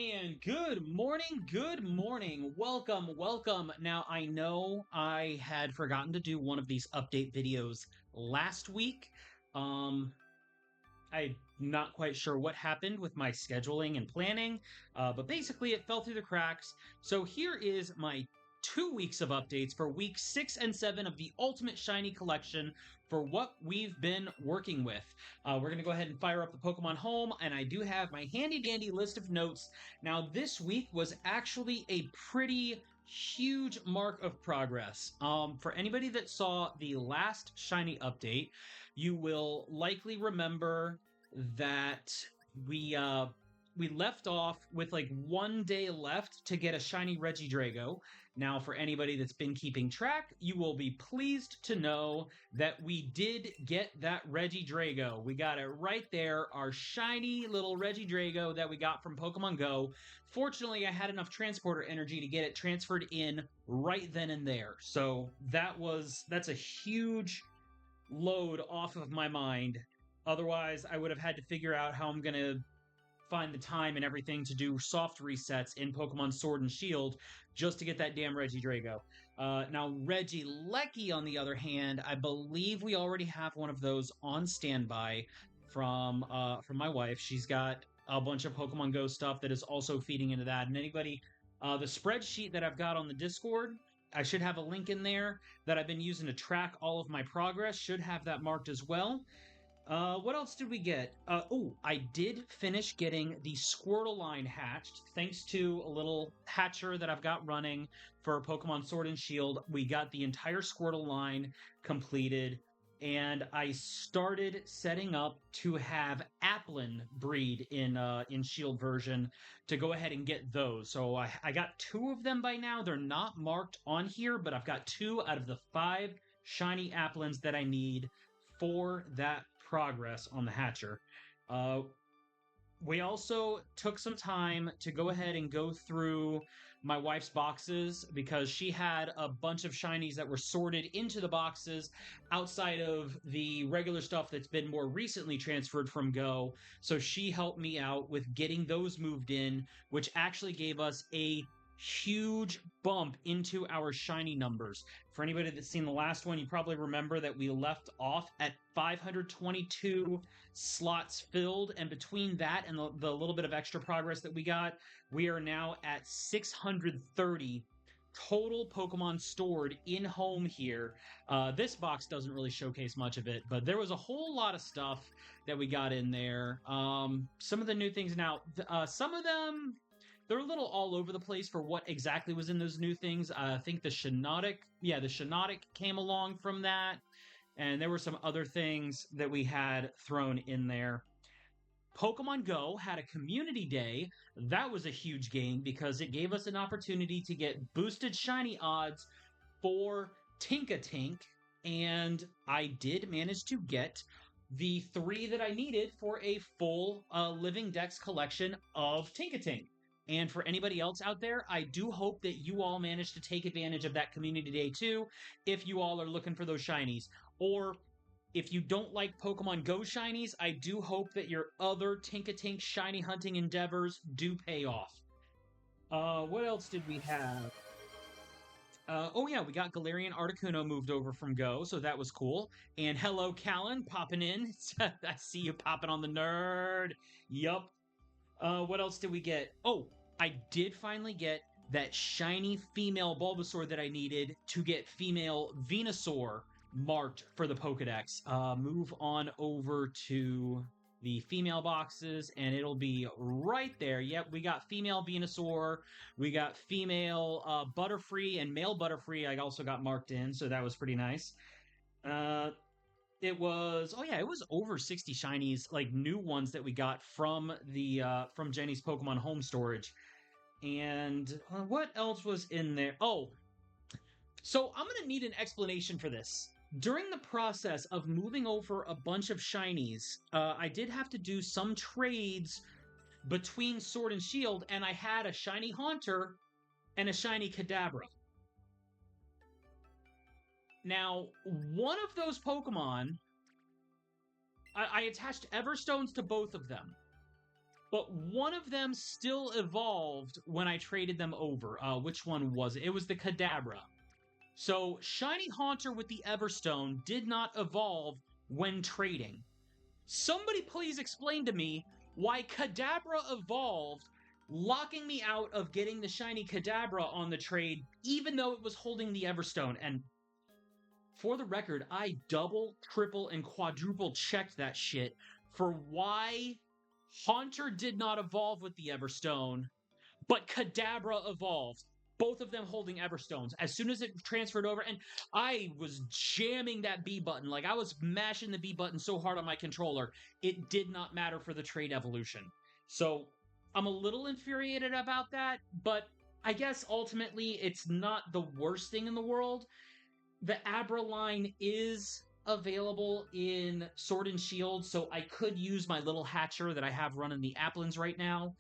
And good morning, good morning. Welcome, welcome. Now, I know I had forgotten to do one of these update videos last week. Um, I'm not quite sure what happened with my scheduling and planning, but basically it fell through the cracks. So here is my 2 weeks of updates for week 6 and 7 of the Ultimate Shiny Collection for what we've been working with. We're going to go ahead and fire up the Pokemon Home, and I do have my handy dandy list of notes. Now, this week was actually a pretty huge mark of progress. For anybody that saw the last Shiny update, you will likely remember that we uh we left off with like 1 day left to get a shiny Regidrago. Now, for anybody that's been keeping track, you will be pleased to know that we did get that Regidrago. We got it right there, our shiny little Regidrago that we got from Pokemon Go. Fortunately, I had enough transporter energy to get it transferred in right then and there. So that's a huge load off of my mind. Otherwise, I would have had to figure out how I'm going to find the time and everything to do soft resets in Pokemon Sword and Shield just to get that damn Regidrago. Now, Regieleki, on the other hand, I believe we already have one of those on standby from my wife. She's got a bunch of Pokemon Go stuff that is also feeding into that. And anybody, the spreadsheet that I've got on the Discord, I should have a link in there that I've been using to track all of my progress. Should have that marked as well. What else did we get? I did finish getting the Squirtle line hatched. Thanks to a little hatcher that I've got running for Pokemon Sword and Shield, we got the entire Squirtle line completed, and I started setting up to have Applin breed in Shield version to go ahead and get those. So I got 2 of them by now. They're not marked on here, but I've got 2 out of the 5 shiny Applins that I need for that progress on the Hatcher. We also took some time to go ahead and go through my wife's boxes because she had a bunch of shinies that were sorted into the boxes outside of the regular stuff that's been more recently transferred from Go. So she helped me out with getting those moved in, which actually gave us a huge bump into our shiny numbers. For anybody that's seen the last one, you probably remember that we left off at 522 slots filled, and between that and the little bit of extra progress that we got, we are now at 630 total Pokemon stored in home here. This box doesn't really showcase much of it, but there was a whole lot of stuff that we got in there. Some of the new things now, some of them, they're a little all over the place for what exactly was in those new things. I think the Shiinotic came along from that, and there were some other things that we had thrown in there. Pokemon Go had a community day. That was a huge gain because it gave us an opportunity to get boosted shiny odds for Tinkatink, and I did manage to get the 3 that I needed for a full Living Dex collection of Tinkatink. And for anybody else out there, I do hope that you all manage to take advantage of that community day too, if you all are looking for those shinies. Or if you don't like Pokemon Go shinies, I do hope that your other Tinkatink shiny hunting endeavors do pay off. What else did we have? We got Galarian Articuno moved over from Go, so that was cool. And hello, Callan, popping in. I see you popping on the nerd. Yup. What else did we get? Oh, I did finally get that shiny female Bulbasaur that I needed to get female Venusaur marked for the Pokedex. Move on over to the female boxes, and it'll be right there. Yep, we got female Venusaur, we got female Butterfree, and male Butterfree I also got marked in, so that was pretty nice. It was over 60 shinies, like new ones that we got from the from Jenny's Pokemon Home storage. And what else was in there? Oh, so I'm gonna need an explanation for this. During the process of moving over a bunch of shinies, I did have to do some trades between Sword and Shield, and I had a shiny Haunter and a shiny Kadabra. Now, one of those Pokemon, I attached Everstones to both of them. but one of them still evolved when I traded them over. Which one was it? It was the Kadabra. So Shiny Haunter with the Everstone did not evolve when trading. Somebody please explain to me why Kadabra evolved, locking me out of getting the shiny Kadabra on the trade, even though it was holding the Everstone. And for the record, I double, triple, and quadruple checked that shit for why Haunter did not evolve with the Everstone, but Kadabra evolved. Both of them holding Everstones. As soon as it transferred over, and I was jamming that B button, like I was mashing the B button so hard on my controller, it did not matter for the trade evolution. So I'm a little infuriated about that, but I guess ultimately it's not the worst thing in the world. The Abra line is available in Sword and Shield, so I could use my little hatcher that I have running the Applins right now.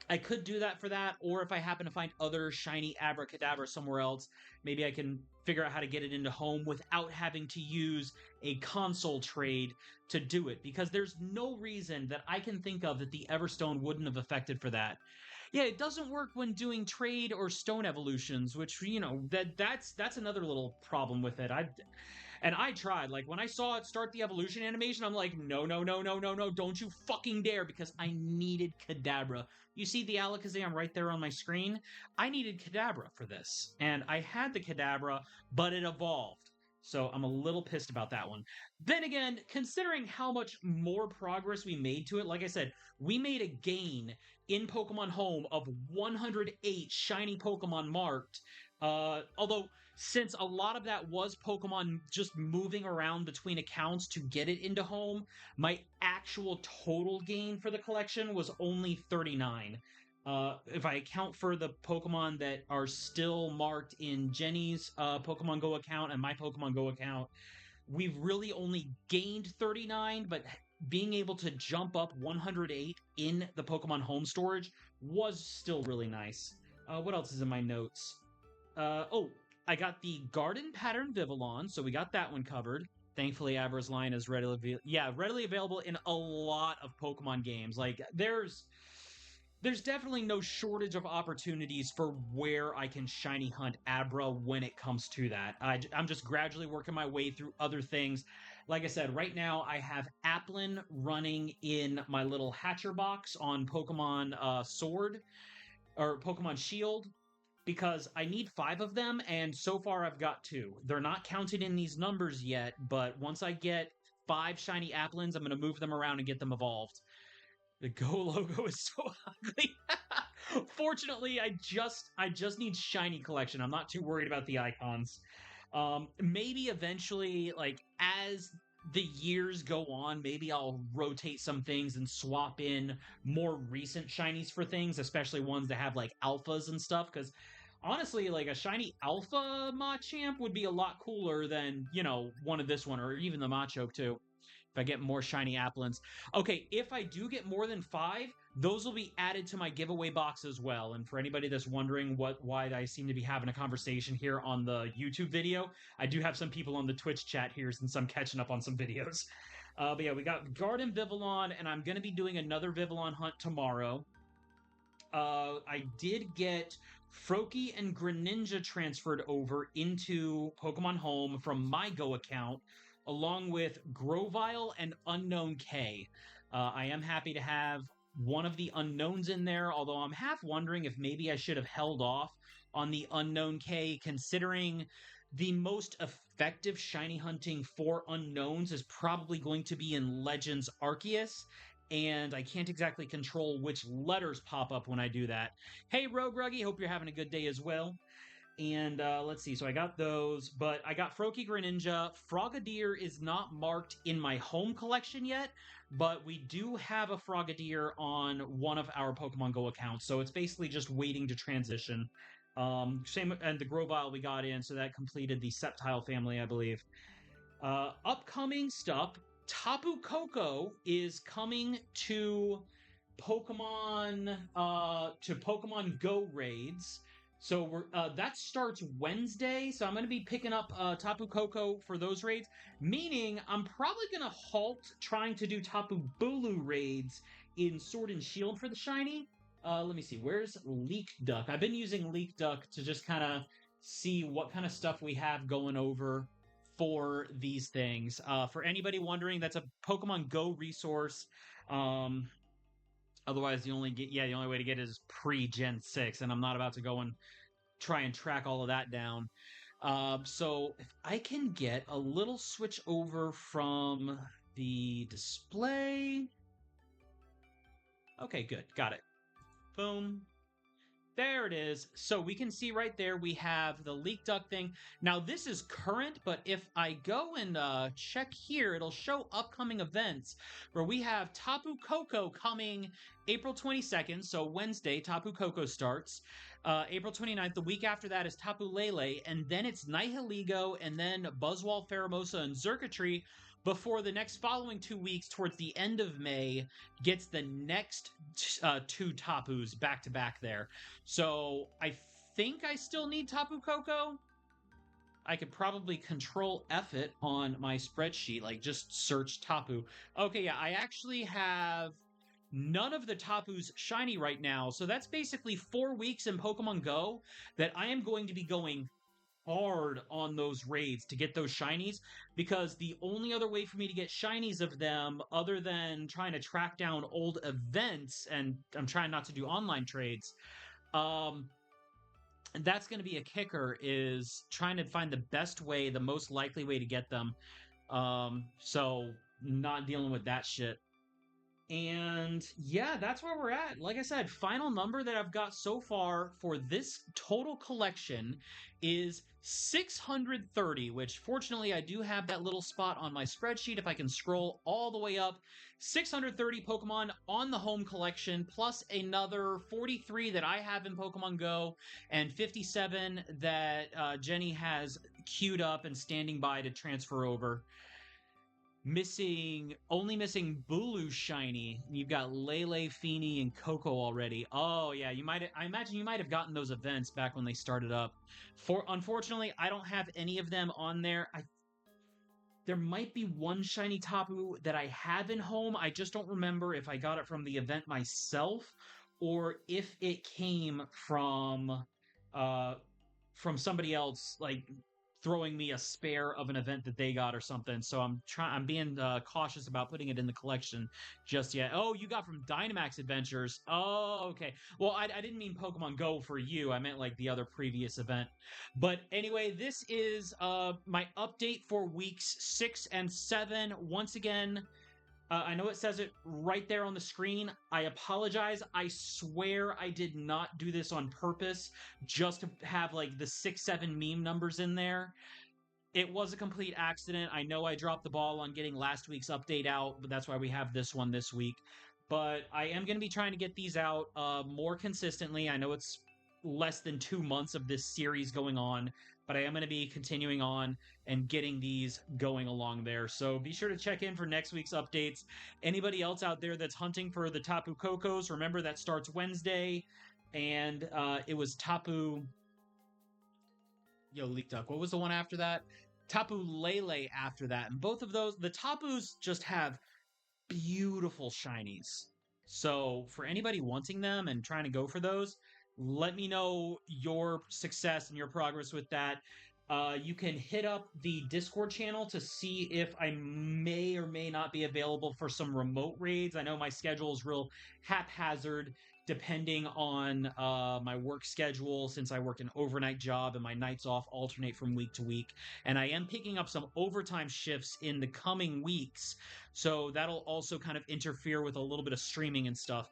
I could do that for that, or if I happen to find other shiny Abracadabra somewhere else, maybe I can figure out how to get it into home without having to use a console trade to do it, because there's no reason that I can think of that the Everstone wouldn't have affected for that. Yeah, it doesn't work when doing trade or stone evolutions, which that's another little problem with it. I tried. Like when I saw it start the evolution animation, I'm like, no, no, no, no, no, no, don't you fucking dare, because I needed Kadabra. You see the Alakazam right there on my screen? I needed Kadabra for this. And I had the Kadabra, but it evolved. So I'm a little pissed about that one. Then again, considering how much more progress we made to it, like I said, we made a gain in Pokemon Home of 108 shiny Pokemon marked. Although since a lot of that was Pokemon just moving around between accounts to get it into home, my actual total gain for the collection was only 39. If I account for the Pokemon that are still marked in Jenny's Pokemon Go account and my Pokemon Go account, we've really only gained 39, but being able to jump up 108 in the Pokemon Home storage was still really nice. What else is in my notes? Oh, I got the Garden Pattern Vivillon, so we got that one covered. Thankfully, Abra's line is readily available in a lot of Pokemon games. Like there's definitely no shortage of opportunities for where I can shiny hunt Abra when it comes to that. I'm just gradually working my way through other things. Like I said, right now I have Applin running in my little hatcher box on Pokemon Sword or Pokemon Shield, because I need 5 of them, and so far I've got 2. They're not counted in these numbers yet, but once I get 5 shiny Applins, I'm going to move them around and get them evolved. The Go logo is so ugly. Fortunately, I just need shiny collection. I'm not too worried about the icons. Maybe eventually, like as the years go on, maybe I'll rotate some things and swap in more recent shinies for things, especially ones that have like alphas and stuff. Because honestly, like a shiny alpha Machamp would be a lot cooler than one of this one, or even the Machoke too. If I get more shiny Applins. Okay, if I do get more than 5, those will be added to my giveaway box as well. And for anybody that's wondering why I seem to be having a conversation here on the YouTube video, I do have some people on the Twitch chat here since I'm catching up on some videos. But yeah, we got Garden Vivillon, and I'm going to be doing another Vivillon hunt tomorrow. I did get Froakie and Greninja transferred over into Pokemon Home from my Go account, along with Grovyle and Unknown K. I am happy to have one of the unknowns in there, although I'm half wondering if maybe I should have held off on the Unknown K, considering the most effective shiny hunting for unknowns is probably going to be in Legends Arceus, and I can't exactly control which letters pop up when I do that. Hey, Rogue Ruggy, hope you're having a good day as well. And let's see, so I got those, but I got Froakie Greninja. Frogadier is not marked in my home collection yet, but we do have a Frogadier on one of our Pokemon Go accounts, so it's basically just waiting to transition. Same, and the Grovyle we got in, so that completed the Sceptile family, I believe. Upcoming stuff, Tapu Koko is coming to Pokemon Go raids. So that starts Wednesday. So I'm going to be picking up Tapu Koko for those raids, meaning I'm probably going to halt trying to do Tapu Bulu raids in Sword and Shield for the shiny. Let me see. Where's Leak Duck? I've been using Leak Duck to just kind of see what kind of stuff we have going over for these things. For anybody wondering, that's a Pokemon Go resource. Um, Otherwise, the only way to get it is pre-Gen 6, and I'm not about to go and try and track all of that down. So if I can get a little switch over from the display. Okay, good. Got it. Boom. There it is. So we can see right there we have the Leak Duck thing. Now this is current, but if I go and check here, it'll show upcoming events where we have Tapu Koko coming April 22nd, so Wednesday, Tapu Koko starts. April 29th, the week after that is Tapu Lele, and then it's Nihilego, and then Buzzwole, Pheromosa, and Xurkitree, before the next following 2 weeks, towards the end of May, gets the next two Tapus back to back there. So I think I still need Tapu Koko. I could probably control F it on my spreadsheet, like just search Tapu. Okay, yeah, I actually have none of the Tapus shiny right now. So that's basically 4 weeks in Pokemon Go that I am going to be going hard on those raids to get those shinies, because the only other way for me to get shinies of them, other than trying to track down old events, and I'm trying not to do online trades, that's going to be a kicker, is trying to find the best way, the most likely way to get them. So not dealing with that shit. And yeah, that's where we're at. Like I said, final number that I've got so far for this total collection is 630, which fortunately I do have that little spot on my spreadsheet. If I can scroll all the way up, 630 Pokemon on the home collection, plus another 43 that I have in Pokemon Go, and 57 that Jenny has queued up and standing by to transfer over. Only missing Bulu shiny. You've got Lele, Feeny, and Coco already. Oh yeah, I imagine you might have gotten those events back when they started up. Unfortunately, I don't have any of them on there. There might be one shiny Tapu that I have in home. I just don't remember if I got it from the event myself or if it came from somebody else, like throwing me a spare of an event that they got or something. So I'm being cautious about putting it in the collection just yet. Oh, you got from Dynamax Adventures. Oh, okay. Well, I didn't mean Pokemon Go for you. I meant like the other previous event. But anyway, this is my update for weeks 6 and 7. Once again, I know it says it right there on the screen. I apologize. I swear I did not do this on purpose just to have like the 6, 7 meme numbers in there. It was a complete accident. I know I dropped the ball on getting last week's update out, but that's why we have this one this week. But I am going to be trying to get these out more consistently. I know it's less than 2 months of this series going on, but I am going to be continuing on and getting these going along there. So be sure to check in for next week's updates. Anybody else out there that's hunting for the Tapu Kokos, remember that starts Wednesday, and it was Tapu... Yo, Leak Duck, what was the one after that? Tapu Lele after that. And both of those, the Tapus just have beautiful shinies. So for anybody wanting them and trying to go for those, let me know your success and your progress with that. You can hit up the Discord channel to see if I may or may not be available for some remote raids. I know my schedule is real haphazard depending on my work schedule, since I work an overnight job and my nights off alternate from week to week. And I am picking up some overtime shifts in the coming weeks, so that'll also kind of interfere with a little bit of streaming and stuff.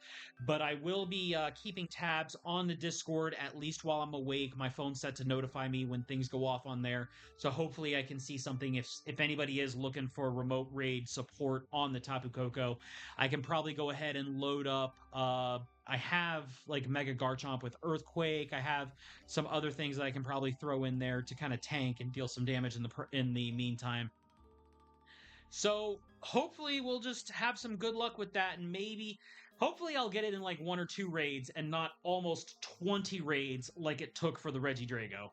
But I will be keeping tabs on the Discord, at least while I'm awake. My phone's set to notify me when things go off on there, so hopefully I can see something if anybody is looking for remote raid support on the Tapu Koko. I can probably go ahead and load up I have like Mega Garchomp with Earthquake. I have some other things that I can probably throw in there to kind of tank and deal some damage in the meantime. So hopefully we'll just have some good luck with that, and hopefully I'll get it in like 1 or 2 raids and not almost 20 raids like it took for the Regidrago.